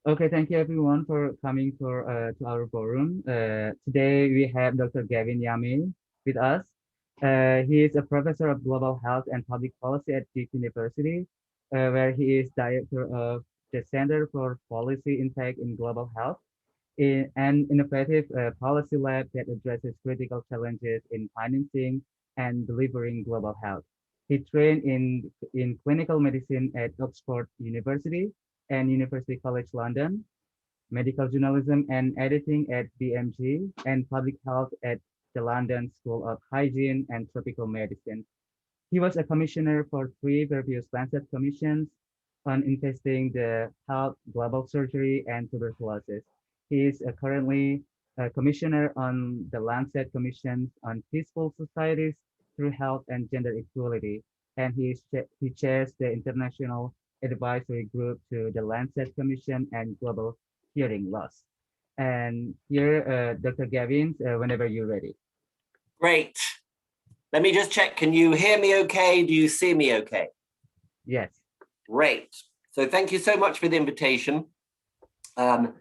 Okay, thank you everyone for coming to our forum. Today we have Dr. Gavin Yamey with us. He is a professor of global health and public policy at Duke University, where he is director of the Center for Policy Impact in Global Health, an innovative policy lab that addresses critical challenges in financing and delivering global health. He trained in clinical medicine at Oxford University and University College London, medical journalism and editing at BMG, and public health at the London School of Hygiene and Tropical Medicine. He was a commissioner for three previous Lancet commissions on investing the health, global surgery, and tuberculosis. He is currently a commissioner on the Lancet Commissions on Peaceful Societies through Health and Gender Equality, and he chairs the International Advisory Group to the Lancet Commission and Global Hearing Loss. And here, Dr. Gavin, whenever you're ready. Great. Let me just check. Can you hear me okay? Do you see me okay? Yes. Great. So thank you so much for the invitation. I'm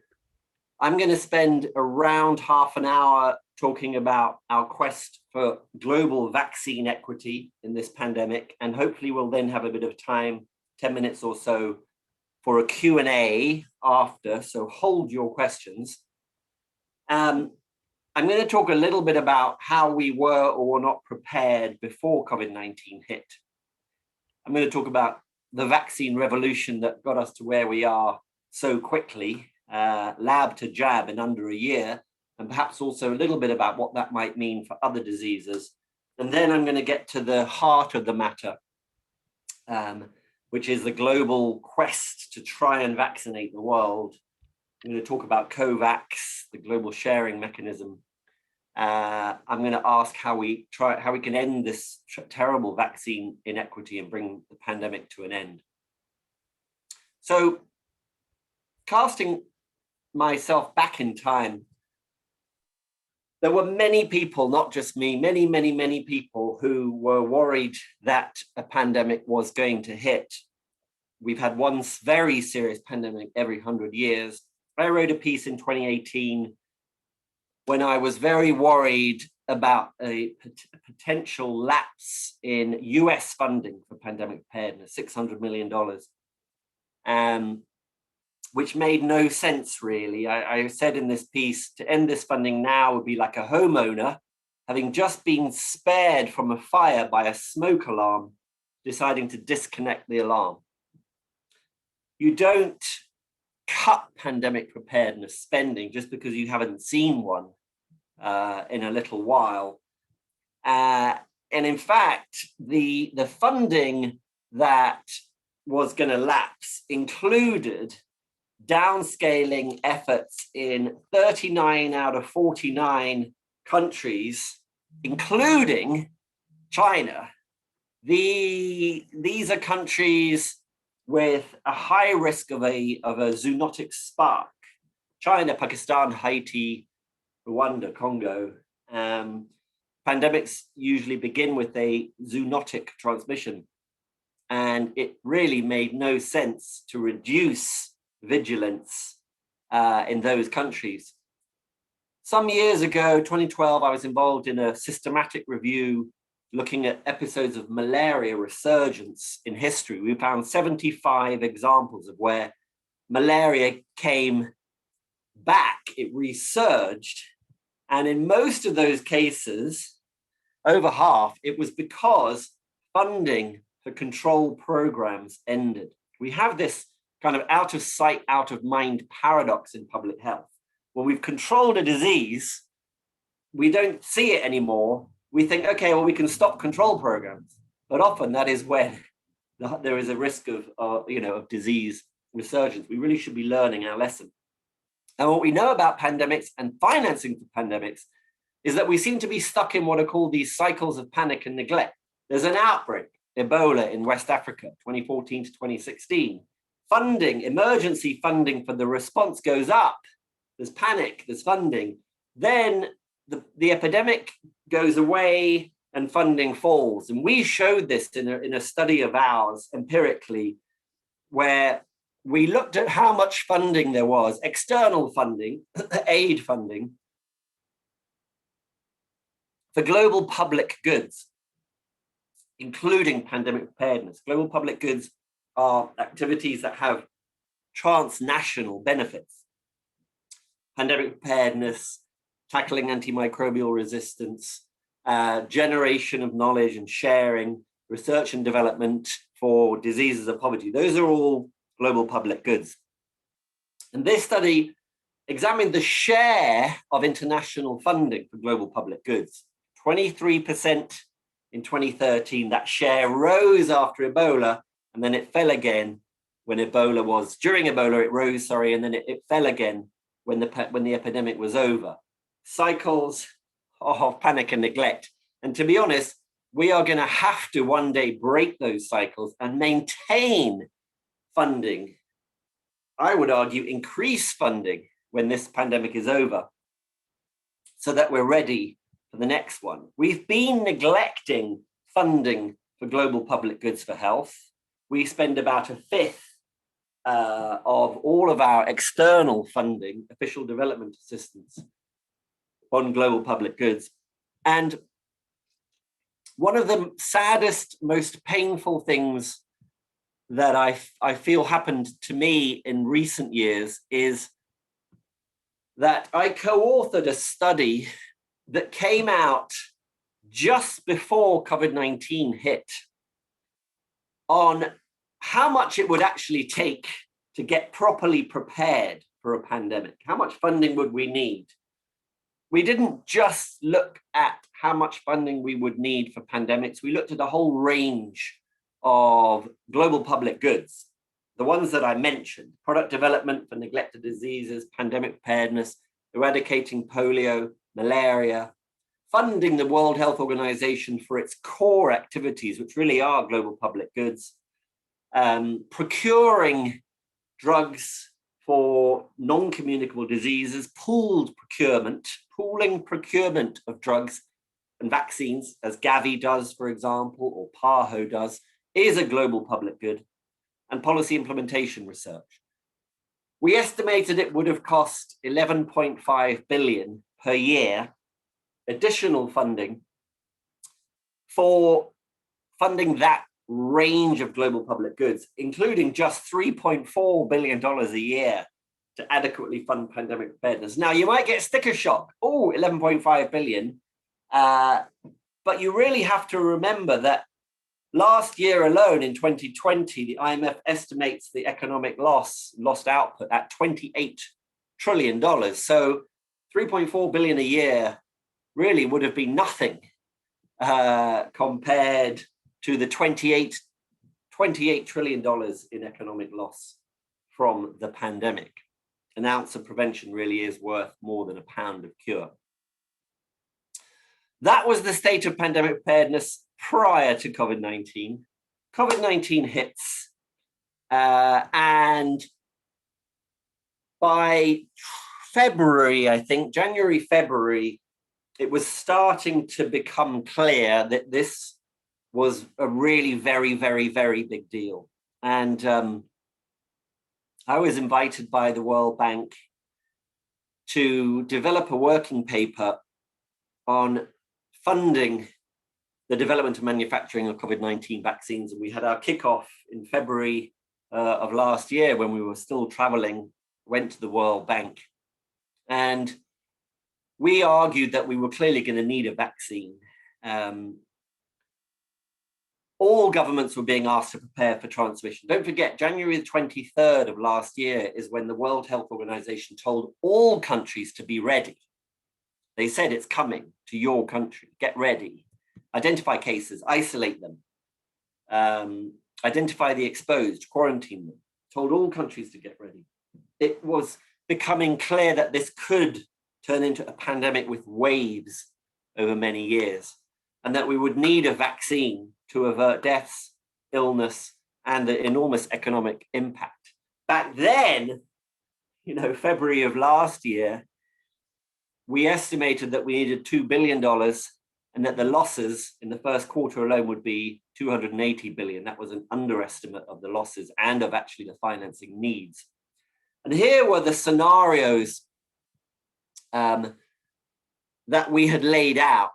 going to spend around half an hour talking about our quest for global vaccine equity in this pandemic, and hopefully we'll then have a bit of time, 10 minutes or so, for a Q&A after, so hold your questions. I'm going to talk a little bit about how we were or were not prepared before COVID-19 hit. I'm going to talk about the vaccine revolution that got us to where we are so quickly, lab to jab in under a year, and perhaps also a little bit about what that might mean for other diseases. And then I'm going to get to the heart of the matter, which is the global quest to try and vaccinate the world. I'm going to talk about COVAX, the global sharing mechanism. I'm going to ask how we can end this terrible vaccine inequity and bring the pandemic to an end. So, casting myself back in time, there were many people, not just me, many people who were worried that a pandemic was going to hit. We've had one very serious pandemic every 100 years. I wrote a piece in 2018 when I was very worried about a potential lapse in US funding for pandemic preparedness, $600 million, which made no sense really. I said in this piece, to end this funding now would be like a homeowner having just been spared from a fire by a smoke alarm, deciding to disconnect the alarm. You don't cut pandemic preparedness spending just because you haven't seen one in a little while. And in fact, the funding that was going to lapse included downscaling efforts in 39 out of 49 countries, including China. These are countries with a high risk of a zoonotic spark. China, Pakistan, Haiti, Rwanda, Congo. Pandemics usually begin with a zoonotic transmission, and it really made no sense to reduce vigilance in those countries. Some years ago, 2012, I was involved in a systematic review looking at episodes of malaria resurgence in history. We found 75 examples of where malaria came back, it resurged. And in most of those cases, over half, it was because funding for control programs ended. We have this kind of out of sight, out of mind paradox in public health. When we've controlled a disease, we don't see it anymore. We think, okay, well, we can stop control programs. But often that is when there is a risk of disease resurgence. We really should be learning our lesson. And what we know about pandemics and financing for pandemics is that we seem to be stuck in what are called these cycles of panic and neglect. There's an outbreak, Ebola in West Africa, 2014 to 2016. Funding, emergency funding for the response goes up. There's panic, there's funding. Then the epidemic goes away and funding falls. And we showed this in a study of ours empirically, where we looked at how much funding there was, external funding, aid funding, for global public goods, including pandemic preparedness. Global public goods are activities that have transnational benefits. Pandemic preparedness, tackling antimicrobial resistance, generation of knowledge and sharing, research and development for diseases of poverty. Those are all global public goods. And this study examined the share of international funding for global public goods. 23% in 2013, that share rose after Ebola, and then it fell again when Ebola was, during Ebola it rose, and then it fell again when the epidemic was over. Cycles of panic and neglect. And to be honest, we are going to have to one day break those cycles and maintain funding. I would argue increase funding when this pandemic is over so that we're ready for the next one. We've been neglecting funding for global public goods for health. We spend about a fifth of all of our external funding, official development assistance, on global public goods. And one of the saddest, most painful things that I feel happened to me in recent years is that I co-authored a study that came out just before COVID-19 hit on how much it would actually take to get properly prepared for a pandemic. How much funding would we need? We didn't just look at how much funding we would need for pandemics. We looked at a whole range of global public goods, the ones that I mentioned: product development for neglected diseases, pandemic preparedness, eradicating polio, malaria, funding the World Health Organization for its core activities, which really are global public goods, procuring drugs for non-communicable diseases, pooling procurement of drugs and vaccines, as Gavi does, for example, or PAHO does, is a global public good, and policy implementation research. We estimated it would have cost 11.5 billion per year additional funding for funding that range of global public goods, including just $3.4 billion a year to adequately fund pandemic preparedness. Now, you might get sticker shock. Oh, 11.5 billion. But you really have to remember that last year alone, in 2020, the IMF estimates the economic lost output at $28 trillion. So 3.4 billion a year really would have been nothing compared to the $28 trillion in economic loss from the pandemic. An ounce of prevention really is worth more than a pound of cure. That was the state of pandemic preparedness prior to COVID-19. COVID-19 hits, and by February, I think, January, February, it was starting to become clear that this was a really very, very, very big deal. And I was invited by the World Bank to develop a working paper on funding the development and manufacturing of COVID-19 vaccines. And we had our kickoff in February of last year when we were still traveling, went to the World Bank. And we argued that we were clearly going to need a vaccine. All governments were being asked to prepare for transmission. Don't forget, January the 23rd of last year is when the World Health Organization told all countries to be ready. They said it's coming to your country, get ready, identify cases, isolate them, identify the exposed, quarantine them, told all countries to get ready. It was becoming clear that this could turn into a pandemic with waves over many years, and that we would need a vaccine to avert deaths, illness, and the enormous economic impact. Back then, February of last year, we estimated that we needed $2 billion and that the losses in the first quarter alone would be 280 billion. That was an underestimate of the losses and of actually the financing needs. And here were the scenarios that we had laid out,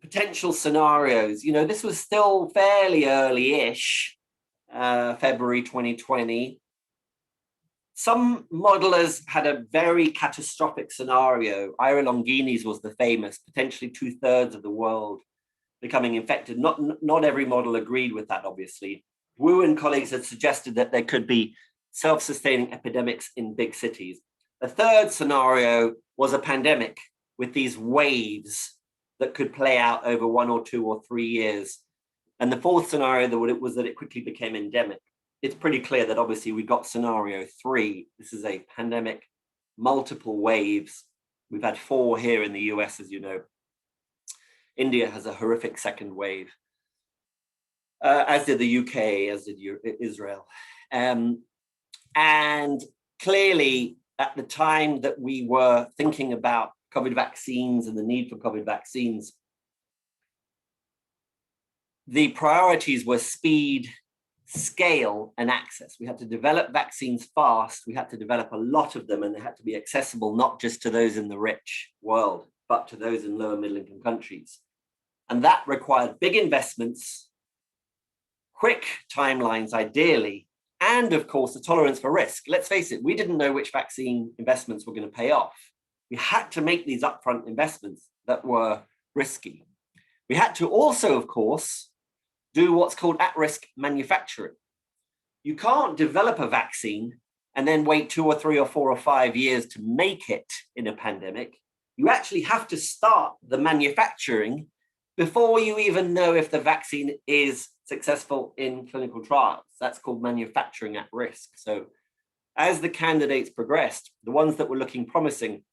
potential scenarios. You know, this was still fairly early-ish, February 2020. Some modelers had a very catastrophic scenario. Ira Longini's was the famous, potentially 2/3 of the world becoming infected. Not every model agreed with that, obviously. Wu and colleagues had suggested that there could be self-sustaining epidemics in big cities. The third scenario was a pandemic with these waves that could play out over 1 or 2 or 3 years. And the fourth scenario was that it quickly became endemic. It's pretty clear that obviously we got scenario 3. This is a pandemic, multiple waves. We've had 4 here in the US, as you know. India has a horrific second wave, as did the UK, as did Israel. And clearly, at the time that we were thinking about COVID vaccines and the need for COVID vaccines, the priorities were speed, scale, and access. We had to develop vaccines fast. We had to develop a lot of them, and they had to be accessible not just to those in the rich world, but to those in lower middle income countries. And that required big investments, quick timelines, ideally, and of course, the tolerance for risk. Let's face it, we didn't know which vaccine investments were going to pay off. We had to make these upfront investments that were risky. We had to also, of course, do what's called at-risk manufacturing. You can't develop a vaccine and then wait 2 or 3 or 4 or 5 years to make it in a pandemic. You actually have to start the manufacturing before you even know if the vaccine is successful in clinical trials. That's called manufacturing at risk. So as the candidates progressed, the ones that were looking promising,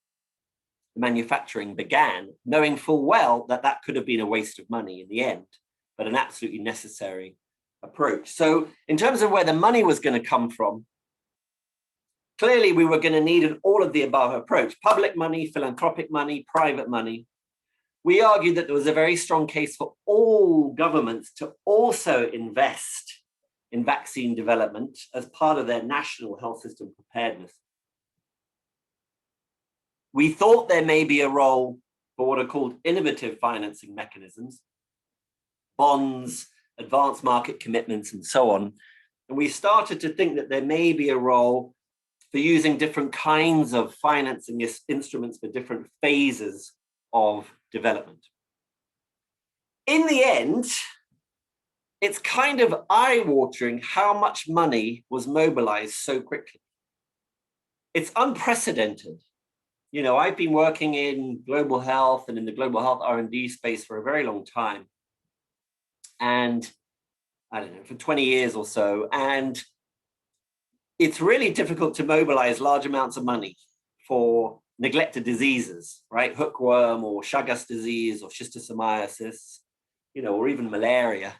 the manufacturing began, knowing full well that that could have been a waste of money in the end, but an absolutely necessary approach. So in terms of where the money was going to come from, clearly we were going to need an all of the above approach: public money, philanthropic money, private money. We argued that there was a very strong case for all governments to also invest in vaccine development as part of their national health system preparedness. We thought there may be a role for what are called innovative financing mechanisms, bonds, advanced market commitments, and so on. And we started to think that there may be a role for using different kinds of financing instruments for different phases of development. In the end, it's kind of eye-watering how much money was mobilized so quickly. It's unprecedented. You know, I've been working in global health and in the global health R&D space for a very long time. And I don't know, for 20 years or so. And it's really difficult to mobilize large amounts of money for neglected diseases, right? Hookworm or Chagas disease or schistosomiasis, you know, or even malaria.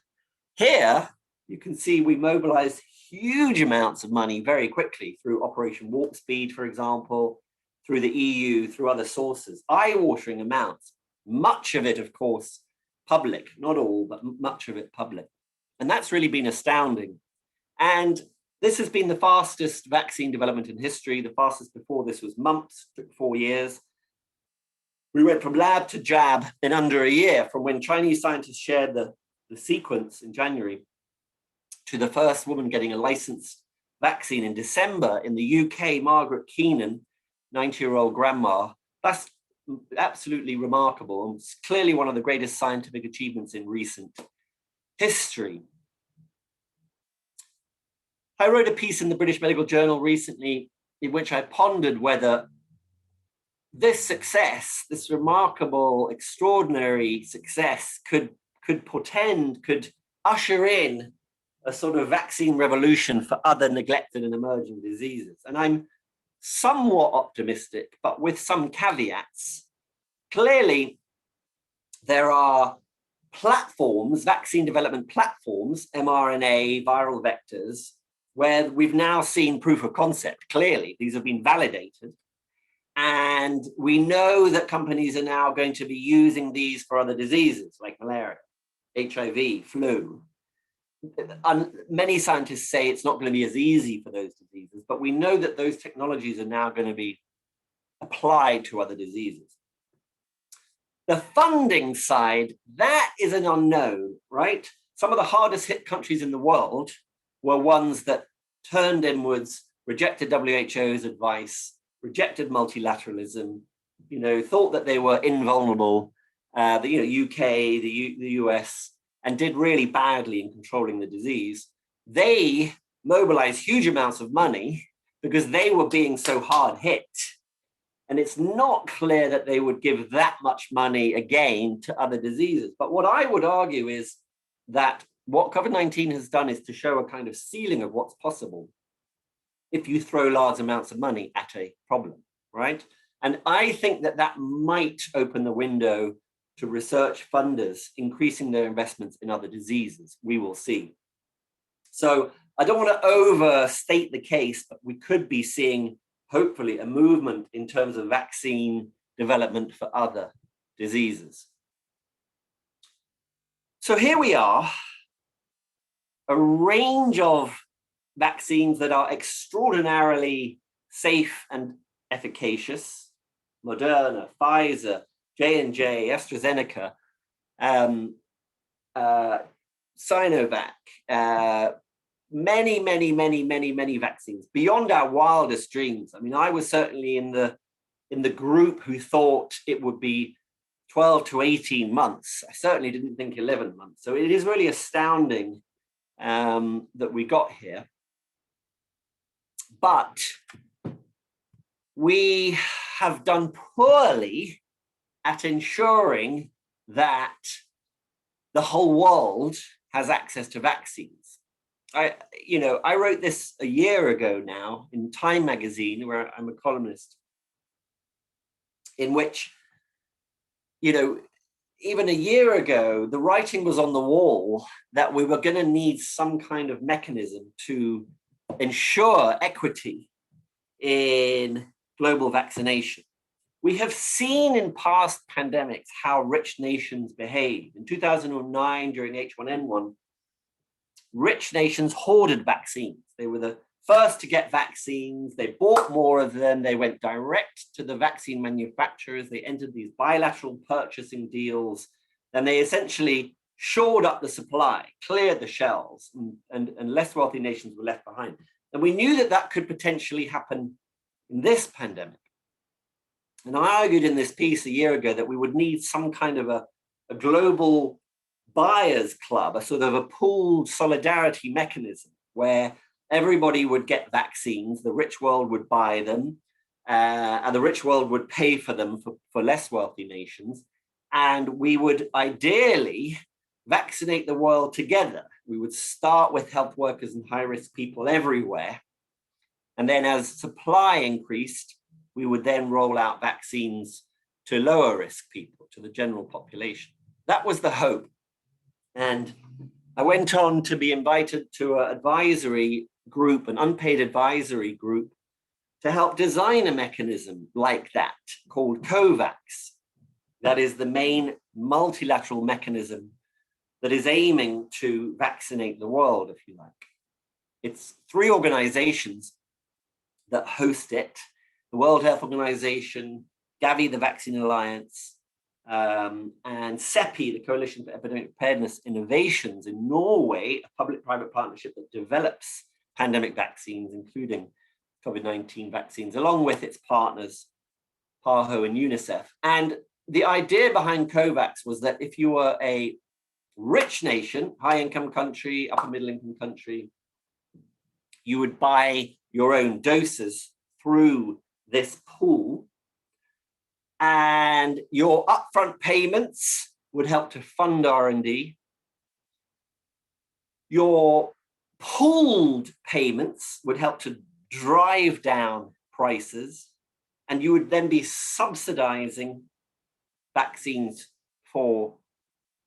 Here, you can see we mobilized huge amounts of money very quickly through Operation Warp Speed, for example, through the EU, through other sources, eye-watering amounts, much of it, of course, public, not all, but much of it public. And that's really been astounding. And this has been the fastest vaccine development in history. The fastest before this was mumps, took 4 years. We went from lab to jab in under a year, from when Chinese scientists shared the sequence in January to the first woman getting a licensed vaccine in December in the UK, Margaret Keenan, 90-year-old grandma. That's absolutely remarkable. And it's clearly one of the greatest scientific achievements in recent history. I wrote a piece in the British Medical Journal recently in which I pondered whether this success, this remarkable, extraordinary success could usher in a sort of vaccine revolution for other neglected and emerging diseases. And I'm somewhat optimistic, but with some caveats. Clearly, there are platforms, vaccine development platforms, mRNA, viral vectors, where we've now seen proof of concept. Clearly, these have been validated. And we know that companies are now going to be using these for other diseases like malaria, HIV, flu. Many scientists say it's not going to be as easy for those diseases, but we know that those technologies are now going to be applied to other diseases. The funding side, that is an unknown, right? Some of the hardest hit countries in the world were ones that turned inwards, rejected WHO's advice, rejected multilateralism, thought that they were invulnerable, the UK, the US, and did really badly in controlling the disease. They mobilized huge amounts of money because they were being so hard hit. And it's not clear that they would give that much money again to other diseases. But what I would argue is that what COVID-19 has done is to show a kind of ceiling of what's possible if you throw large amounts of money at a problem, right? And I think that that might open the window to research funders increasing their investments in other diseases. We will see. So I don't want to overstate the case, but we could be seeing, hopefully, a movement in terms of vaccine development for other diseases. So here we are, a range of vaccines that are extraordinarily safe and efficacious. Moderna, Pfizer, J&J, AstraZeneca, Sinovac, many vaccines beyond our wildest dreams. I mean, I was certainly in the group who thought it would be 12 to 18 months. I certainly didn't think 11 months. So it is really astounding that we got here. But we have done poorly at ensuring that the whole world has access to vaccines. I wrote this a year ago now in Time magazine, where I'm a columnist, in which, even a year ago, the writing was on the wall that we were going to need some kind of mechanism to ensure equity in global vaccination. We have seen in past pandemics how rich nations behave. In 2009, during H1N1, rich nations hoarded vaccines. They were the first to get vaccines. They bought more of them. They went direct to the vaccine manufacturers. They entered these bilateral purchasing deals. And they essentially shored up the supply, cleared the shelves, and less wealthy nations were left behind. And we knew that that could potentially happen in this pandemic. And I argued in this piece a year ago that we would need some kind of a global buyers club, a sort of a pooled solidarity mechanism where everybody would get vaccines, the rich world would buy them, and the rich world would pay for them for less wealthy nations. And we would ideally vaccinate the world together. We would start with health workers and high-risk people everywhere. And then as supply increased, we would then roll out vaccines to lower risk people, to the general population. That was the hope. And I went on to be invited to an advisory group, an unpaid advisory group, to help design a mechanism like that called COVAX. That is the main multilateral mechanism that is aiming to vaccinate the world, if you like. It's 3 organizations that host it: the World Health Organization, Gavi, the Vaccine Alliance, and CEPI, the Coalition for Epidemic Preparedness Innovations in Norway, a public-private partnership that develops pandemic vaccines, including COVID-19 vaccines, along with its partners, PAHO and UNICEF. And the idea behind COVAX was that if you were a rich nation, high-income country, upper-middle-income country, you would buy your own doses through this pool, and your upfront payments would help to fund R&D. Your pooled payments would help to drive down prices, and you would then be subsidizing vaccines for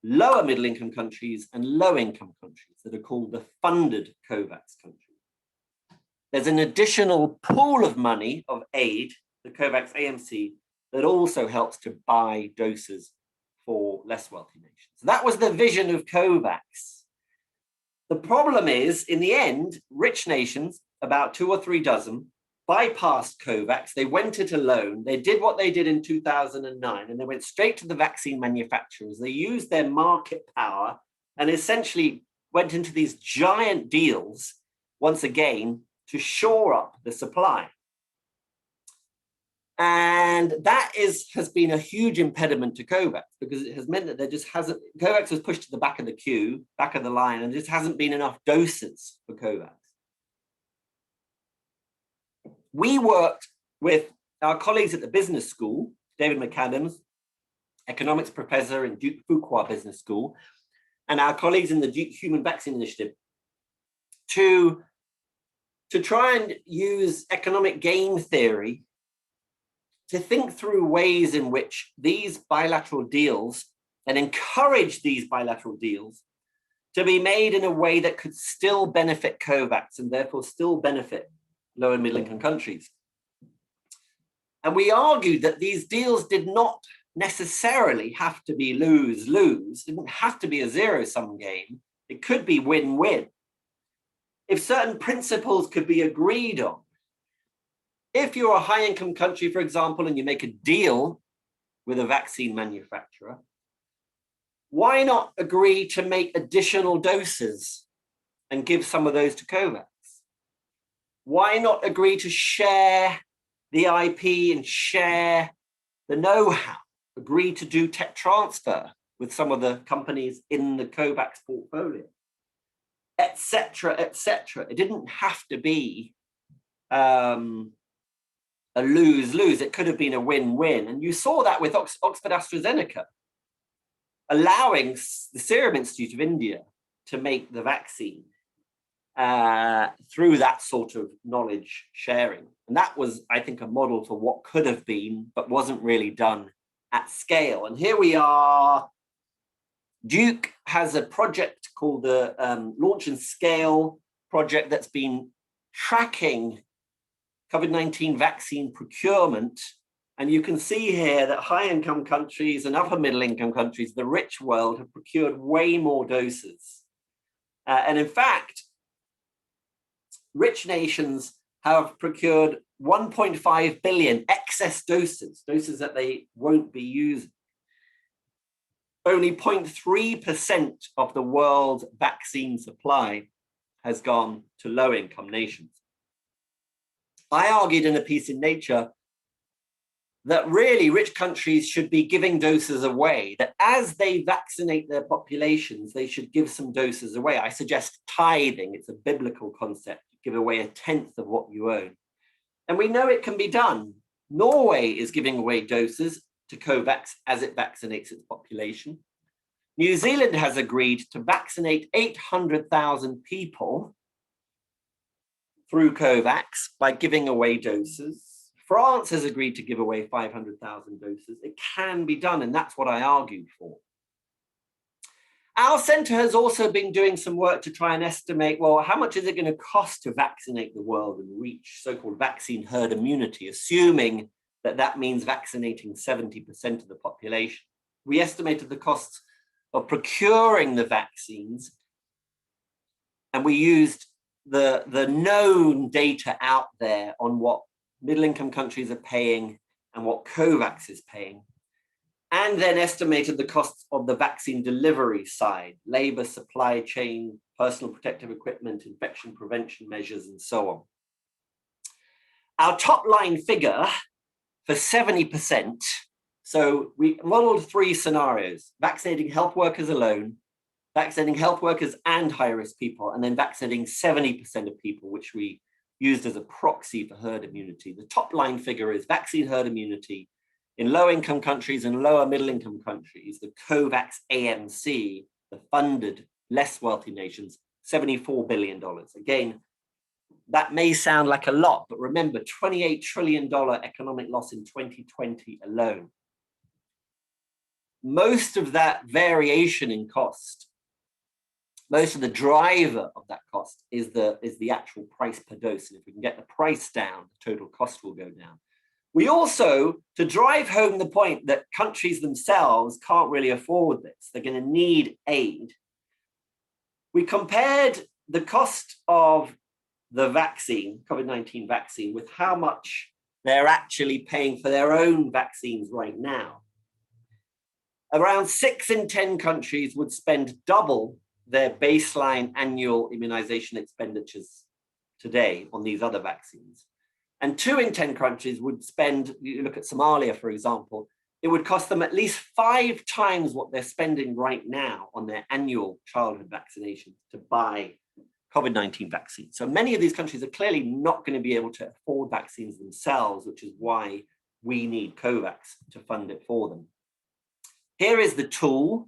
lower middle income countries and low income countries that are called the funded COVAX countries. There's an additional pool of money, of aid, the COVAX AMC, that also helps to buy doses for less wealthy nations. So that was the vision of COVAX. The problem is, in the end, rich nations, about 2 or 3 dozen, bypassed COVAX. They went it alone. They did what they did in 2009, and they went straight to the vaccine manufacturers. They used their market power and essentially went into these giant deals, once again, to shore up the supply. And that has been a huge impediment to COVAX, because it has meant that there just hasn't, COVAX was pushed to the back of the queue, back of the line, and just hasn't been enough doses for COVAX. We worked with our colleagues at the business school, David McAdams, economics professor in Duke Fuqua Business School, and our colleagues in the Duke Human Vaccine Initiative to try and use economic game theory to think through ways in which these bilateral deals, and encourage these bilateral deals to be made in a way that could still benefit COVAX and therefore still benefit low and middle income countries. And we argued that these deals did not necessarily have to be lose-lose. It didn't have to be a zero-sum game. It could be win-win. If certain principles could be agreed on, if you're a high-income country, for example, and you make a deal with a vaccine manufacturer, why not agree to make additional doses and give some of those to COVAX? Why not agree to share the IP and share the know-how, agree to do tech transfer with some of the companies in the COVAX portfolio, et cetera, et cetera. It didn't have to be a lose-lose. It could have been a win-win. And you saw that with Oxford AstraZeneca, allowing the Serum Institute of India to make the vaccine through that sort of knowledge sharing. And that was, I think, a model for what could have been, but wasn't really done at scale. And here we are. Duke has a project called the Launch and Scale project that's been tracking COVID-19 vaccine procurement. And you can see here that high-income countries and upper middle-income countries, the rich world, have procured way more doses. And in fact, rich nations have procured 1.5 billion excess doses that they won't be using. Only 0.3% of the world's vaccine supply has gone to low-income nations. I argued in a piece in Nature that really rich countries should be giving doses away, that as they vaccinate their populations, they should give some doses away. I suggest tithing. It's a biblical concept. Give away 1/10 of what you own. And we know it can be done. Norway is giving away doses to COVAX as it vaccinates its population. New Zealand has agreed to vaccinate 800,000 people through COVAX by giving away doses. France has agreed to give away 500,000 doses. It can be done, and that's what I argued for. Our centre has also been doing some work to try and estimate, well, how much is it going to cost to vaccinate the world and reach so-called vaccine herd immunity, assuming that that means vaccinating 70% of the population. We estimated the costs of procuring the vaccines, and we used the known data out there on what middle-income countries are paying and what COVAX is paying, and then estimated the costs of the vaccine delivery side, labor, supply chain, personal protective equipment, infection prevention measures, and so on. Our top line figure for 70%, so we modeled 3 scenarios: vaccinating health workers alone, vaccinating health workers and high-risk people, and then vaccinating 70% of people, which we used as a proxy for herd immunity. The top line figure is vaccine herd immunity in low-income countries and lower middle-income countries, the COVAX AMC, the funded less wealthy nations, $74 billion. Again, that may sound like a lot, but remember, $28 trillion economic loss in 2020 alone. Most of that variation in cost, most of the driver of that cost is the actual price per dose. And if we can get the price down, the total cost will go down. We also, to drive home the point that countries themselves can't really afford this, they're going to need aid, we compared the cost of the vaccine, COVID-19 vaccine, with how much they're actually paying for their own vaccines right now. Around 6 in 10 countries would spend double their baseline annual immunization expenditures today on these other vaccines. And 2 in 10 countries would spend, you look at Somalia, for example, it would cost them at least 5 times what they're spending right now on their annual childhood vaccinations to buy COVID-19 vaccines. So many of these countries are clearly not going to be able to afford vaccines themselves, which is why we need COVAX to fund it for them. Here is the tool.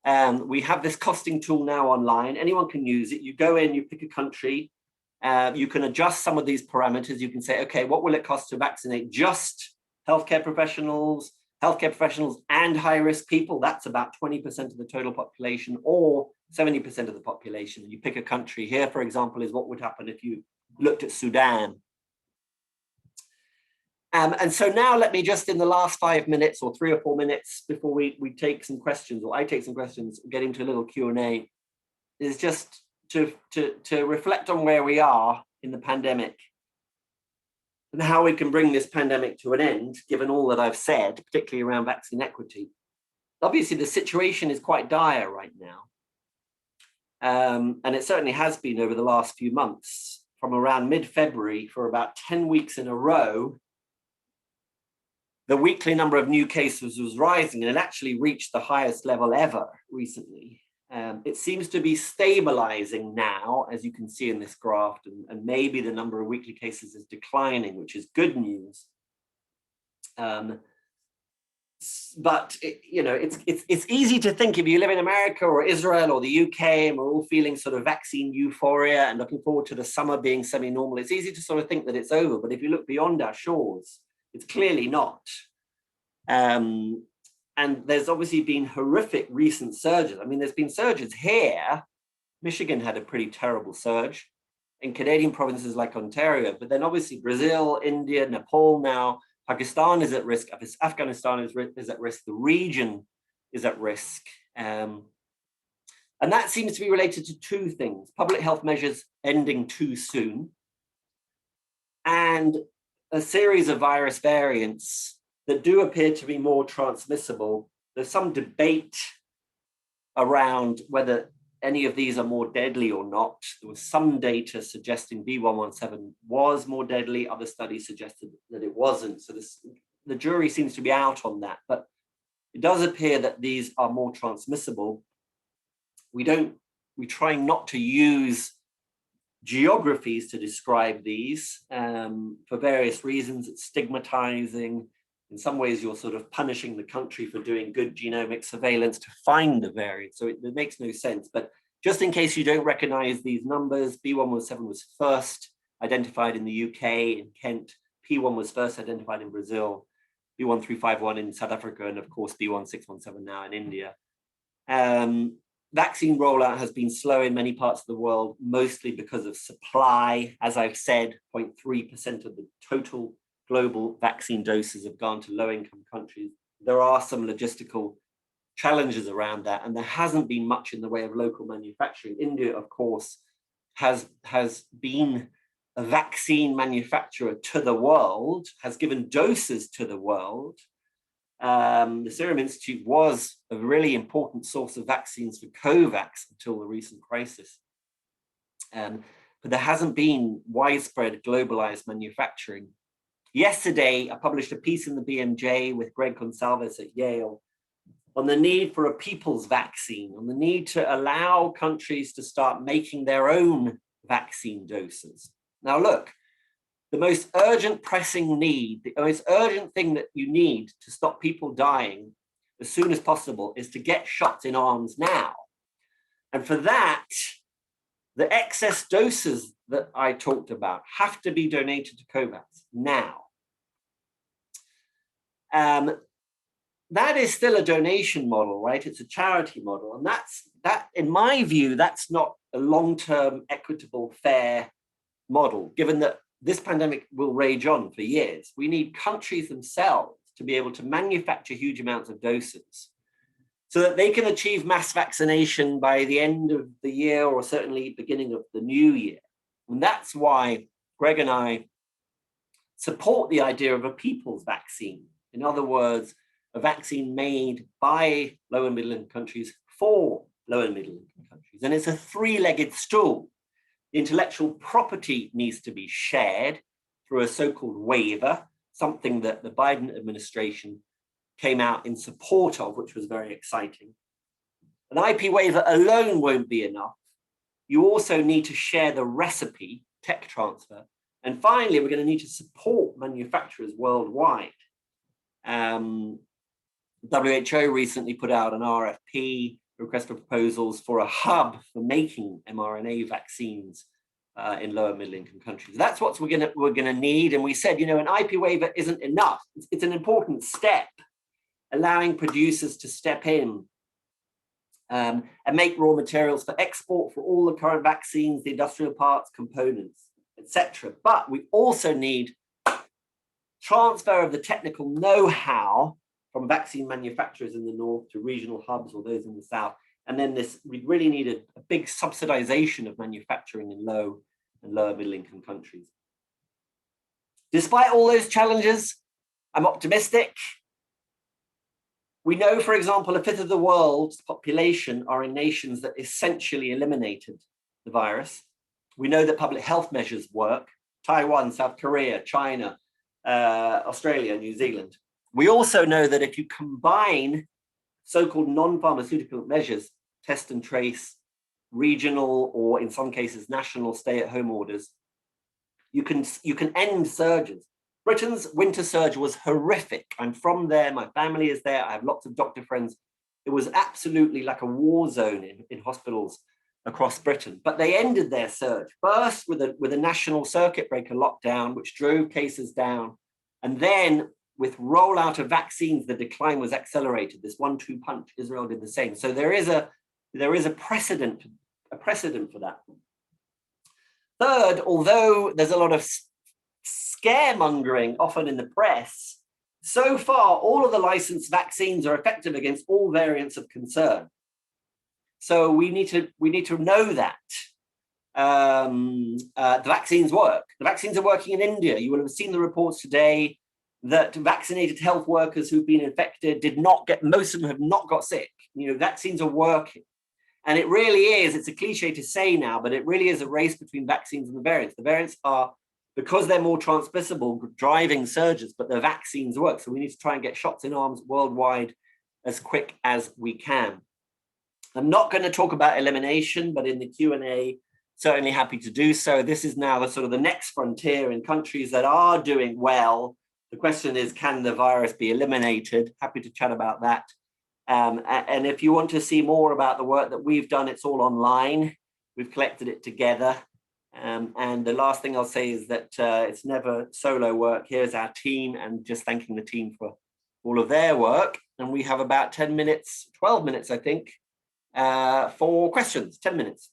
We have this costing tool now online. Anyone can use it. You go in, you pick a country. You can adjust some of these parameters. You can say, okay, what will it cost to vaccinate just healthcare professionals and high-risk people? That's about 20% of the total population, or 70% of the population. You pick a country. Here, for example, is what would happen if you looked at Sudan. And so now let me just, in the last 5 minutes or 3 or 4 minutes before we take some questions, or I take some questions, get into a little Q&A, is just to reflect on where we are in the pandemic and how we can bring this pandemic to an end, given all that I've said, particularly around vaccine equity. Obviously, the situation is quite dire right now. And it certainly has been over the last few months. From around mid-February, for about 10 weeks in a row, the weekly number of new cases was rising, and it actually reached the highest level ever recently. It seems to be stabilizing now, as you can see in this graph, and maybe the number of weekly cases is declining, which is good news. But it's easy to think, if you live in America or Israel or the UK, and we're all feeling sort of vaccine euphoria and looking forward to the summer being semi-normal, it's easy to sort of think that it's over. But if you look beyond our shores, it's clearly not. And there's obviously been horrific recent surges. I mean, there's been surges here. Michigan had a pretty terrible surge, in Canadian provinces like Ontario, but then obviously Brazil, India, Nepal now, Pakistan is at risk, Afghanistan is at risk, the region is at risk. And that seems to be related to 2 things: public health measures ending too soon, and a series of virus variants that do appear to be more transmissible. There's some debate around whether any of these are more deadly or not. There was some data suggesting B117 was more deadly. Other studies suggested that it wasn't. So the jury seems to be out on that. But it does appear that these are more transmissible. We try not to use geographies to describe these for various reasons. It's stigmatizing. In some ways, you're sort of punishing the country for doing good genomic surveillance to find the variant. So it makes no sense. But just in case you don't recognize these numbers, B117 was first identified in the UK, in Kent. P1 was first identified in Brazil, B1351 in South Africa, and of course, B1617 now in India. Vaccine rollout has been slow in many parts of the world, mostly because of supply. As I've said, 0.3% of the total global vaccine doses have gone to low-income countries. There are some logistical challenges around that, and there hasn't been much in the way of local manufacturing. India, of course, has been a vaccine manufacturer to the world, has given doses to the world. The Serum Institute was a really important source of vaccines for COVAX until the recent crisis. But there hasn't been widespread globalized manufacturing. Yesterday, I published a piece in the BMJ with Greg Gonsalves at Yale on the need for a people's vaccine, on the need to allow countries to start making their own vaccine doses. Now, look, the most urgent pressing need, the most urgent thing that you need to stop people dying as soon as possible is to get shots in arms now. And for that, the excess doses that I talked about have to be donated to COVAX now. That is still a donation model, right? It's a charity model. And that, in my view, that's not a long-term, equitable, fair model, given that this pandemic will rage on for years. We need countries themselves to be able to manufacture huge amounts of doses so that they can achieve mass vaccination by the end of the year or certainly beginning of the new year. And that's why Greg and I support the idea of a people's vaccine. In other words, a vaccine made by low and middle income countries for low and middle income countries. And it's a three-legged stool. The intellectual property needs to be shared through a so-called waiver, something that the Biden administration came out in support of, which was very exciting. An IP waiver alone won't be enough. You also need to share the recipe, tech transfer. And finally, we're going to need to support manufacturers worldwide. WHO recently put out an RFP, request for proposals, for a hub for making mRNA vaccines in lower middle income countries. That's what we're gonna need. And we said, an IP waiver isn't enough. It's an important step, allowing producers to step in and make raw materials for export for all the current vaccines, the industrial parts, components, etc. But we also need transfer of the technical know-how from vaccine manufacturers in the north to regional hubs or those in the south. And then we really need a big subsidization of manufacturing in low and lower middle income countries. Despite all those challenges, I'm optimistic. We know, for example, a fifth of the world's population are in nations that essentially eliminated the virus. We know that public health measures work: Taiwan, South Korea, China, Australia, New Zealand. We also know that if you combine so-called non-pharmaceutical measures, test and trace, regional, or in some cases national stay-at-home orders, you can end surges. Britain's winter surge was horrific. I'm from there, my family is there, I have lots of doctor friends. It was absolutely like a war zone in hospitals across Britain. But they ended their surge first with a national circuit breaker lockdown, which drove cases down. And then with rollout of vaccines, the decline was accelerated. This 1-2 punch, Israel did the same. So there is a precedent for that. Third, although there's a lot of scaremongering often in the press, so far all of the licensed vaccines are effective against all variants of concern. So we need to know that the vaccines work. The vaccines are working in India. You will have seen the reports today that vaccinated health workers who've been infected most of them have not got sick. Vaccines are working. And it really is, it's a cliche to say now, but it really is a race between vaccines and the variants. The variants are, because they're more transmissible, driving surges, but the vaccines work. So we need to try and get shots in arms worldwide as quick as we can. I'm not going to talk about elimination, but in the Q&A, certainly happy to do so. This is now the next frontier in countries that are doing well. The question is, can the virus be eliminated? Happy to chat about that. And if you want to see more about the work that we've done, it's all online. We've collected it together. And the last thing I'll say is that it's never solo work. Here's our team, and just thanking the team for all of their work. And we have about 10 minutes, 12 minutes, I think, for questions, 10 minutes.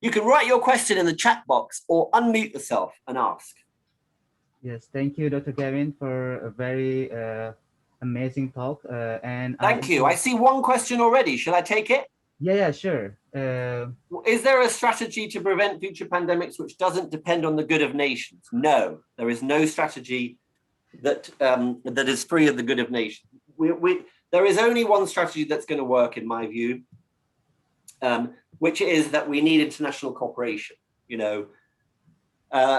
You can write your question in the chat box or unmute yourself and ask. Yes, thank you, Dr. Gavin, for a very amazing talk. And thank you. I see one question already. Should I take it? Yeah, sure. Is there a strategy to prevent future pandemics which doesn't depend on the good of nations? No, there is no strategy that is free of the good of nations. There is only one strategy that's going to work, in my view, which is that we need international cooperation. No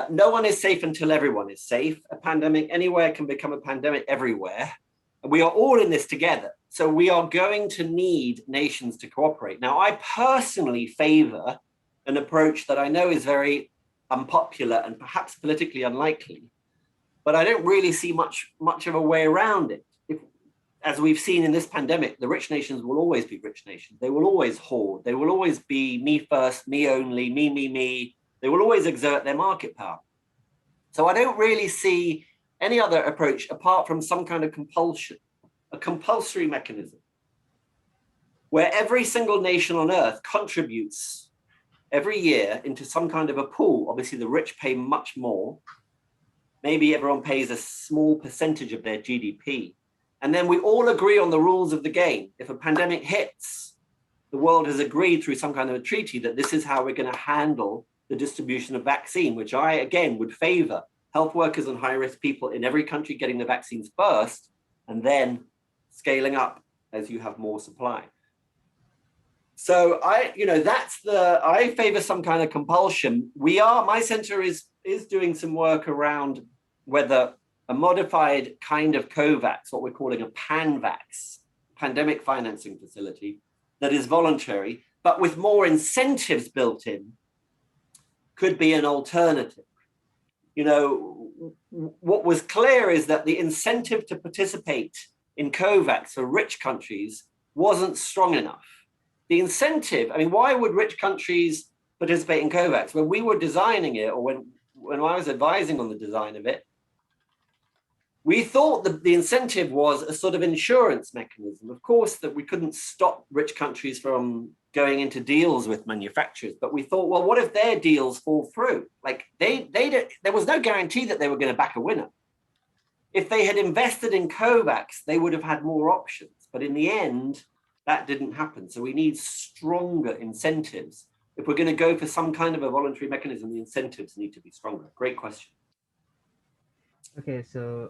one is safe until everyone is safe. A pandemic anywhere can become a pandemic everywhere. We are all in this together. So we are going to need nations to cooperate. Now, I personally favor an approach that I know is very unpopular and perhaps politically unlikely, but I don't really see much of a way around it. As we've seen in this pandemic, the rich nations will always be rich nations. They will always hoard. They will always be me first, me only, me. They will always exert their market power. So I don't really see any other approach apart from some kind of compulsion, a compulsory mechanism where every single nation on earth contributes every year into some kind of a pool. Obviously, the rich pay much more. Maybe everyone pays a small percentage of their GDP. And then we all agree on the rules of the game. If a pandemic hits, the world has agreed through some kind of a treaty that this is how we're going to handle the distribution of vaccine, which I, again, would favor health workers and high-risk people in every country getting the vaccines first, and then scaling up as you have more supply. So I favor some kind of compulsion. My center is doing some work around whether a modified kind of COVAX, what we're calling a PanVax, pandemic financing facility, that is voluntary, but with more incentives built in, could be an alternative. What was clear is that the incentive to participate in COVAX for rich countries wasn't strong enough. The incentive, why would rich countries participate in COVAX? When we were designing it, or when I was advising on the design of it, we thought that the incentive was a sort of insurance mechanism. Of course, that we couldn't stop rich countries from going into deals with manufacturers, but we thought, well, what if their deals fall through? Like there was no guarantee that they were going to back a winner. If they had invested in COVAX, they would have had more options. But in the end, that didn't happen. So we need stronger incentives. If we're going to go for some kind of a voluntary mechanism, the incentives need to be stronger. Great question. Okay, so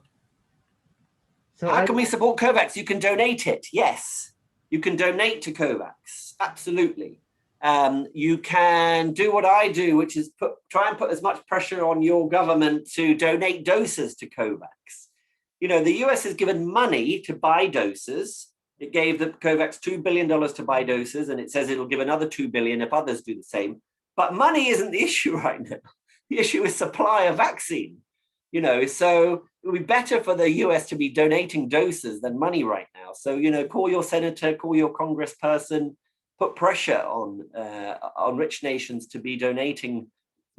how can we support COVAX? You can donate it. Yes, you can donate to COVAX. Absolutely. You can do what I do, which is try and put as much pressure on your government to donate doses to COVAX. The US has given money to buy doses. It gave the COVAX $2 billion to buy doses, and it says it'll give another $2 billion if others do the same. But money isn't the issue right now. The issue is supply of vaccine. So it would be better for the US to be donating doses than money right now. So, call your senator, call your congressperson, put pressure on rich nations to be donating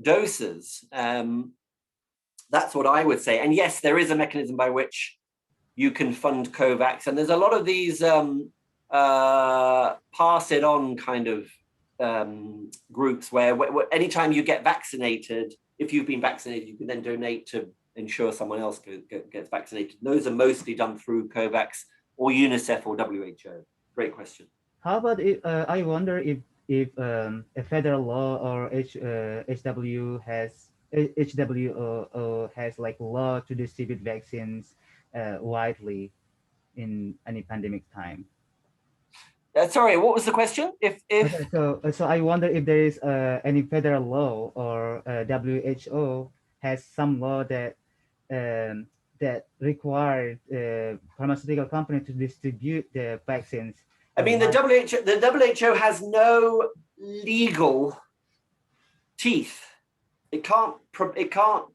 doses. That's what I would say. And yes, there is a mechanism by which you can fund COVAX. And there's a lot of these pass it on kind of groups where anytime you get vaccinated, if you've been vaccinated, you can then donate to ensure someone else gets vaccinated. Those are mostly done through COVAX or UNICEF or WHO. Great question. How about I wonder if a federal law or HWO has like law to distribute vaccines widely in any pandemic time. Sorry, what was the question? Okay, so I wonder if there is any federal law or WHO has some law that requires pharmaceutical companies to distribute the vaccines. The WHO has no legal teeth. It can't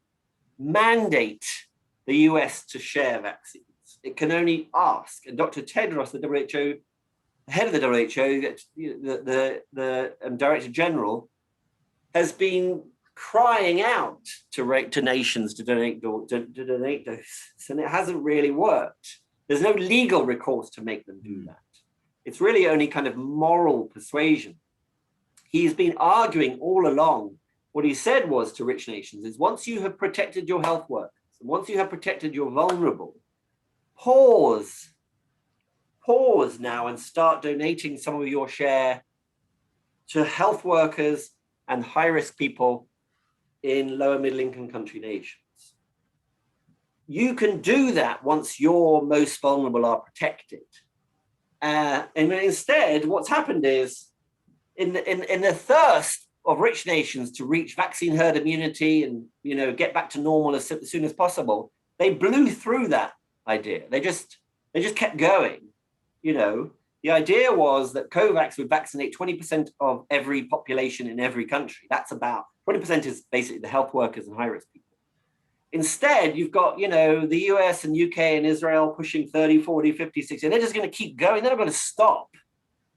mandate the US to share vaccines. It can only ask. And Dr. Tedros, the WHO, the head of the WHO, the Director General, has been crying out to nations to donate doses, and it hasn't really worked. There's no legal recourse to make them do that. It's really only kind of moral persuasion. He's been arguing all along. What he said was to rich nations is, once you have protected your health workers, once you have protected your vulnerable, pause now and start donating some of your share to health workers and high-risk people in lower middle-income country nations. You can do that once your most vulnerable are protected. And instead, what's happened is, in the thirst of rich nations to reach vaccine herd immunity and get back to normal as soon as possible, they blew through that idea. They just kept going. The idea was that COVAX would vaccinate 20% of every population in every country. That's about 20% is basically the health workers and high-risk people. Instead, you've got, the US and UK and Israel pushing 30, 40, 50, 60. They're just going to keep going. They're not going to stop.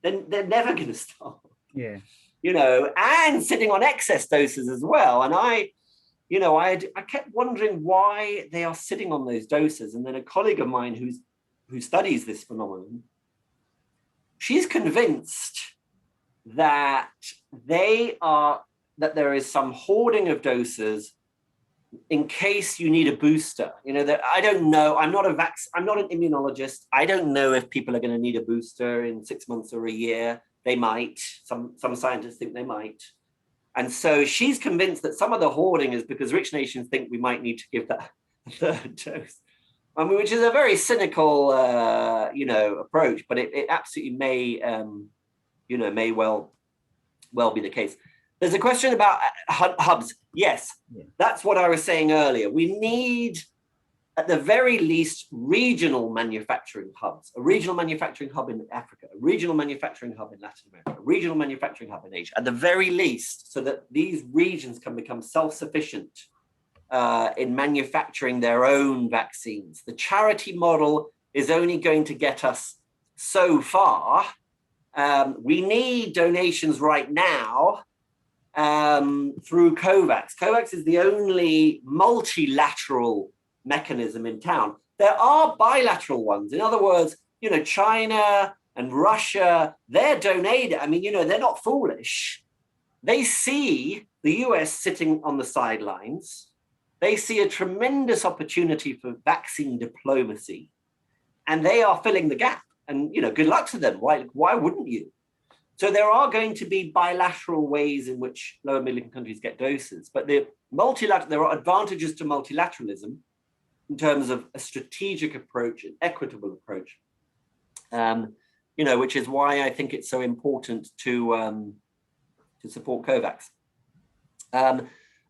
They're never going to stop. Yeah. And sitting on excess doses as well. And I kept wondering why they are sitting on those doses. And then a colleague of mine who studies this phenomenon, she's convinced that that there is some hoarding of doses in case you need a booster. You know, that I don't know. I'm not an immunologist. I don't know if people are going to need a booster in 6 months or a year. They might. Some scientists think they might. And so she's convinced that some of the hoarding is because rich nations think we might need to give that a third dose. I mean, which is a very cynical, approach, but it absolutely may well be the case. There's a question about hubs. Yes, That's what I was saying earlier. We need, at the very least, regional manufacturing hubs. A regional manufacturing hub in Africa, a regional manufacturing hub in Latin America, a regional manufacturing hub in Asia, at the very least, so that these regions can become self-sufficient in manufacturing their own vaccines. The charity model is only going to get us so far. We need donations right now through COVAX. COVAX is the only multilateral mechanism in town. There are bilateral ones. In other words, China and Russia, they're donating. I mean, they're not foolish. They see the US sitting on the sidelines. They see a tremendous opportunity for vaccine diplomacy, and they are filling the gap. And good luck to them. Why wouldn't you? So there are going to be bilateral ways in which lower middle income countries get doses, but there are advantages to multilateralism in terms of a strategic approach, an equitable approach, which is why I think it's so important to support COVAX.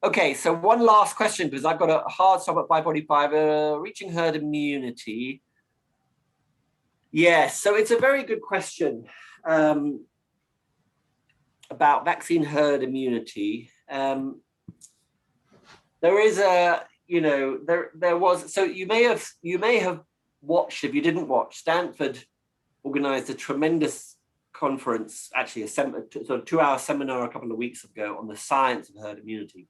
Okay, so one last question, because I've got a hard stop at 5:45. Reaching herd immunity. Yes, so it's a very good question about vaccine herd immunity. There is there was, so you may have watched, if you didn't watch, Stanford organized a tremendous conference, actually a sort of 2-hour seminar a couple of weeks ago on the science of herd immunity.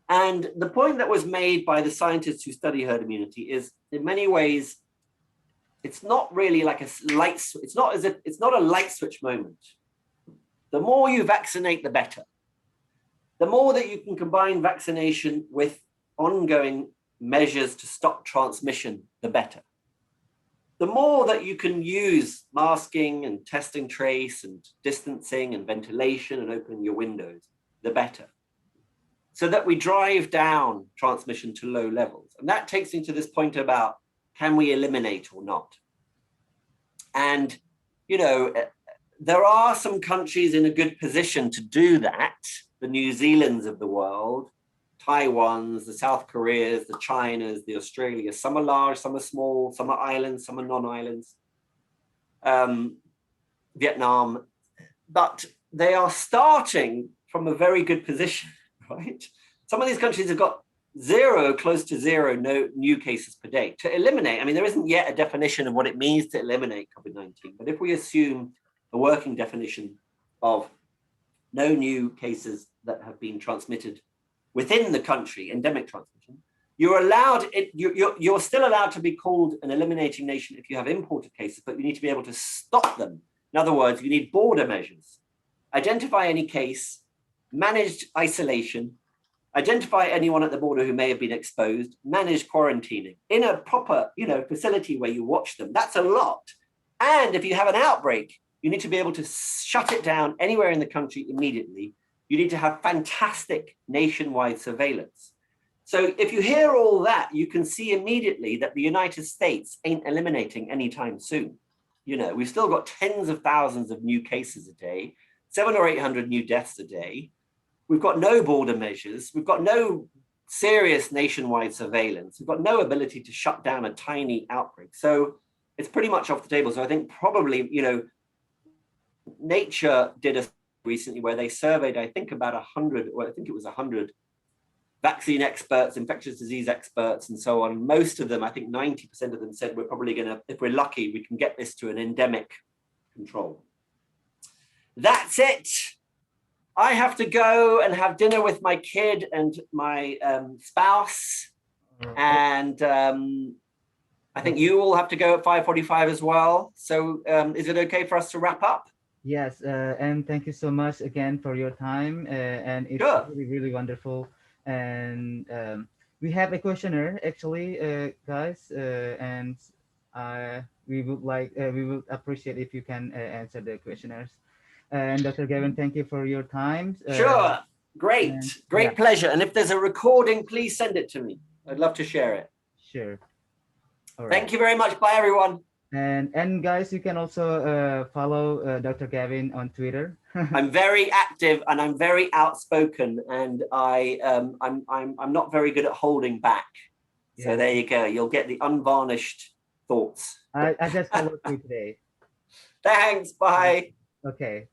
And the point that was made by the scientists who study herd immunity is, in many ways, it's not really like a light. It's not a light switch moment. The more you vaccinate, the better. The more that you can combine vaccination with ongoing measures to stop transmission, the better. The more that you can use masking and test and trace and distancing and ventilation and opening your windows, the better. So that we drive down transmission to low levels. And that takes me to this point about, can we eliminate or not? And, there are some countries in a good position to do that. The New Zealands of the world, Taiwans, the South Koreas, the Chinas, the Australias. Some are large, some are small, some are islands, some are non-islands. Vietnam, but they are starting from a very good position, right? Some of these countries have got close to zero, no new cases per day. To eliminate, I mean, there isn't yet a definition of what it means to eliminate COVID-19, but if we assume a working definition of no new cases that have been transmitted within the country, endemic transmission, you're still allowed to be called an eliminating nation if you have imported cases, but you need to be able to stop them. In other words, you need border measures. Identify any case, managed isolation, identify anyone at the border who may have been exposed, manage quarantining in a proper, facility where you watch them. That's a lot. And if you have an outbreak, you need to be able to shut it down anywhere in the country immediately. You need to have fantastic nationwide surveillance. So if you hear all that, you can see immediately that the United States ain't eliminating anytime soon. We've still got tens of thousands of new cases a day, 700 or 800 new deaths a day. We've got no border measures. We've got no serious nationwide surveillance. We've got no ability to shut down a tiny outbreak. So it's pretty much off the table. So I think probably, Nature did a recently where they surveyed, I think about 100, or I think it was 100 vaccine experts, infectious disease experts, and so on. Most of them, I think 90% of them said we're probably going to, if we're lucky, we can get this to an endemic control. That's it. I have to go and have dinner with my kid and my spouse. And I think you all have to go at 5:45 as well. So is it okay for us to wrap up? Yes, and thank you so much again for your time. And it's Sure. really, really wonderful. And we have a questionnaire actually, guys, and we would appreciate if you can answer the questionnaires. And Dr. Gavin, thank you for your time. Sure. Great. And yeah, Great pleasure. And if there's a recording, please send it to me. I'd love to share it. sure. All right. Thank you very much. Bye, everyone. And guys, you can also follow Dr. Gavin on Twitter. I'm very active and I'm very outspoken, and I'm not very good at holding back. So Yes, there you go. You'll get the unvarnished thoughts. I just followed you today. Thanks. Bye. Okay.